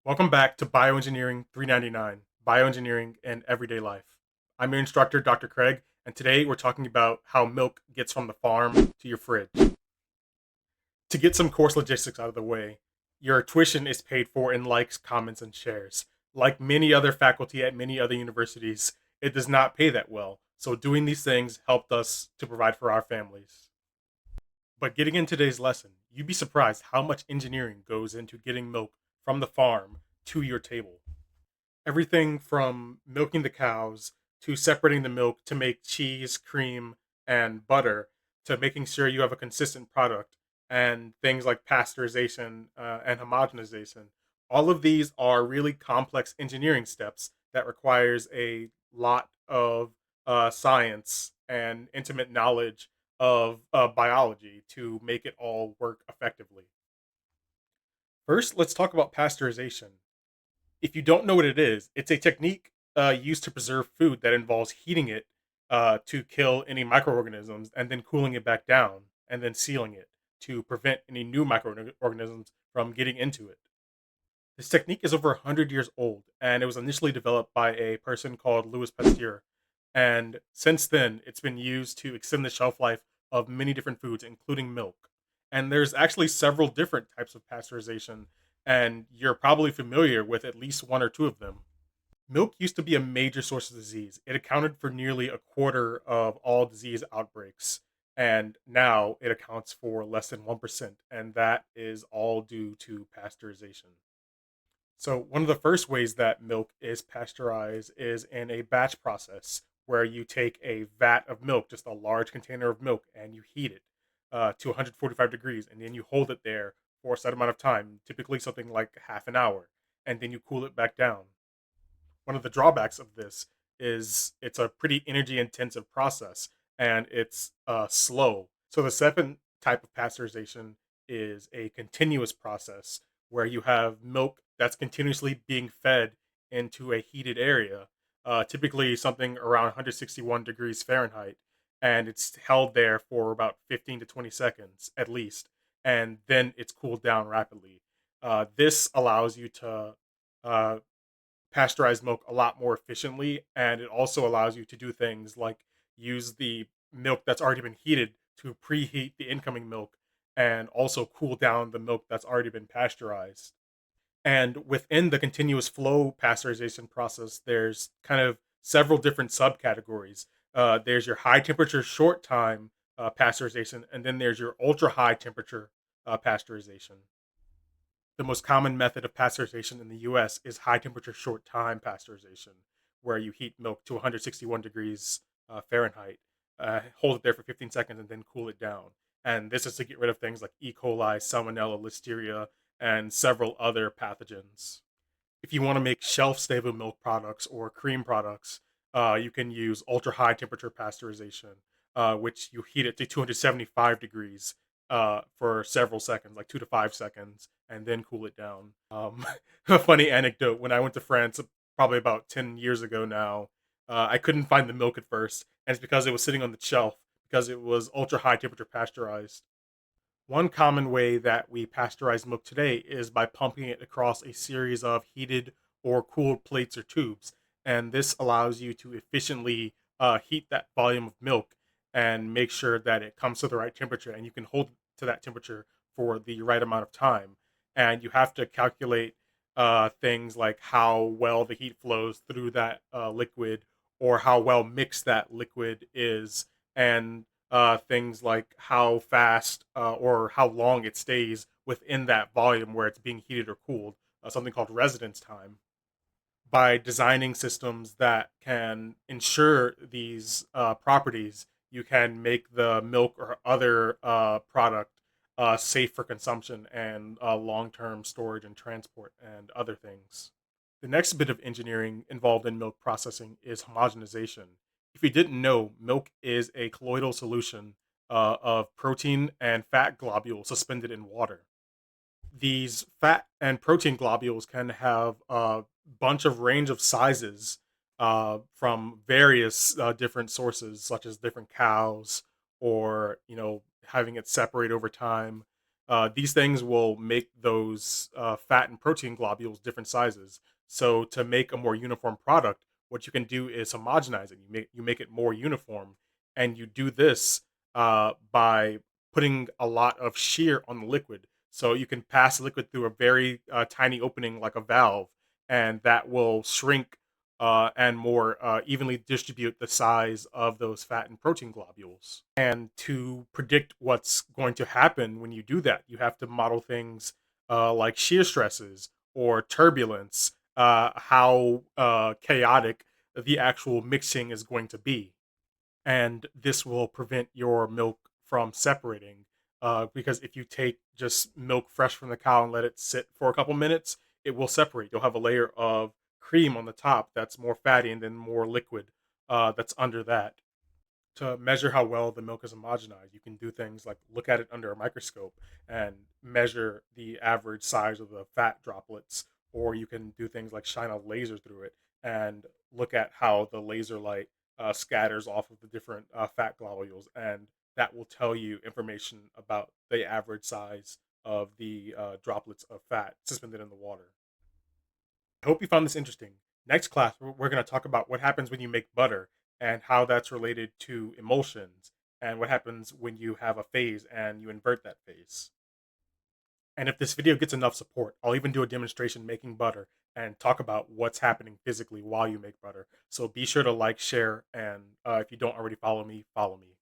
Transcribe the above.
Welcome back to Bioengineering 399, Bioengineering in Everyday Life. I'm your instructor, Dr. Craig, and today we're talking about how milk gets from the farm to your fridge. To get some course logistics out of the way, your tuition is paid for in likes, comments, and shares. Like many other faculty at many other universities, it does not pay that well, so doing these things helped us to provide for our families. But getting in today's lesson, you'd be surprised how much engineering goes into getting milk from the farm to your table. Everything from milking the cows to separating the milk to make cheese, cream, and butter to making sure you have a consistent product and things like pasteurization and homogenization. All of these are really complex engineering steps that requires a lot of science and intimate knowledge of biology to make it all work effectively. First, let's talk about pasteurization. If you don't know what it is, it's a technique used to preserve food that involves heating it to kill any microorganisms and then cooling it back down and then sealing it to prevent any new microorganisms from getting into it. This technique is over 100 years old and it was initially developed by a person called Louis Pasteur. And since then, it's been used to extend the shelf life of many different foods, including milk. And there's actually several different types of pasteurization, and you're probably familiar with at least one or two of them. Milk used to be a major source of disease. It accounted for nearly a quarter of all disease outbreaks, and now it accounts for less than 1%, and that is all due to pasteurization. So, one of the first ways that milk is pasteurized is in a batch process where you take a vat of milk, just a large container of milk, and you heat it to 145 degrees, and then you hold it there for a set amount of time, typically something like half an hour, and then you cool it back down. One of the drawbacks of this is it's a pretty energy intensive process and it's slow. So, the second type of pasteurization is a continuous process where you have milk that's continuously being fed into a heated area, typically something around 161 degrees Fahrenheit, and it's held there for about 15 to 20 seconds at least, and then it's cooled down rapidly. This allows you to uh, pasteurize milk a lot more efficiently, and it also allows you to do things like use the milk that's already been heated to preheat the incoming milk and also cool down the milk that's already been pasteurized. And within the continuous flow pasteurization process, there's kind of several different subcategories. There's your high temperature short time pasteurization, and then there's your ultra high temperature pasteurization. The most common method of pasteurization in the US is high temperature short time pasteurization, where you heat milk to 161 degrees Fahrenheit, hold it there for 15 seconds, and then cool it down. And this is to get rid of things like E. coli, Salmonella, Listeria, and several other pathogens. If you want to make shelf stable milk products or cream products, you can use ultra high temperature pasteurization, which you heat it to 275 degrees for several seconds, like 2 to 5 seconds, and then cool it down. A funny anecdote: when I went to France, probably about 10 years ago now, I couldn't find the milk at first, and it's because it was sitting on the shelf because it was ultra high temperature pasteurized. One common way that we pasteurize milk today is by pumping it across a series of heated or cooled plates or tubes. And this allows you to efficiently heat that volume of milk and make sure that it comes to the right temperature. And you can hold to that temperature for the right amount of time. And you have to calculate things like how well the heat flows through that liquid or how well mixed that liquid is. And things like how fast or how long it stays within that volume where it's being heated or cooled, something called residence time. By designing systems that can ensure these properties, you can make the milk or other product safe for consumption and long term storage and transport and other things. The next bit of engineering involved in milk processing is homogenization. If you didn't know, milk is a colloidal solution of protein and fat globules suspended in water. These fat and protein globules can have a bunch of range of sizes from various different sources, such as different cows or having it separate over time. These things will make those fat and protein globules different sizes. So to make a more uniform product, what you can do is homogenize it. You make it more uniform, and you do this by putting a lot of shear on the liquid. So you can pass the liquid through a very tiny opening like a valve, and that will shrink and more evenly distribute the size of those fat and protein globules. And to predict what's going to happen when you do that, you have to model things like shear stresses or turbulence, how chaotic the actual mixing is going to be. And this will prevent your milk from separating. Because if you take just milk fresh from the cow and let it sit for a couple minutes, it will separate. You'll have a layer of cream on the top that's more fatty and then more liquid that's under that. To measure how well the milk is homogenized, you can do things like look at it under a microscope and measure the average size of the fat droplets, or you can do things like shine a laser through it and look at how the laser light scatters off of the different fat globules, and that will tell you information about the average size of the droplets of fat suspended in the water. I hope you found this interesting. Next class, we're going to talk about what happens when you make butter and how that's related to emulsions, and what happens when you have a phase and you invert that phase. And if this video gets enough support, I'll even do a demonstration making butter and talk about what's happening physically while you make butter. So be sure to like, share, and if you don't already follow me, follow me.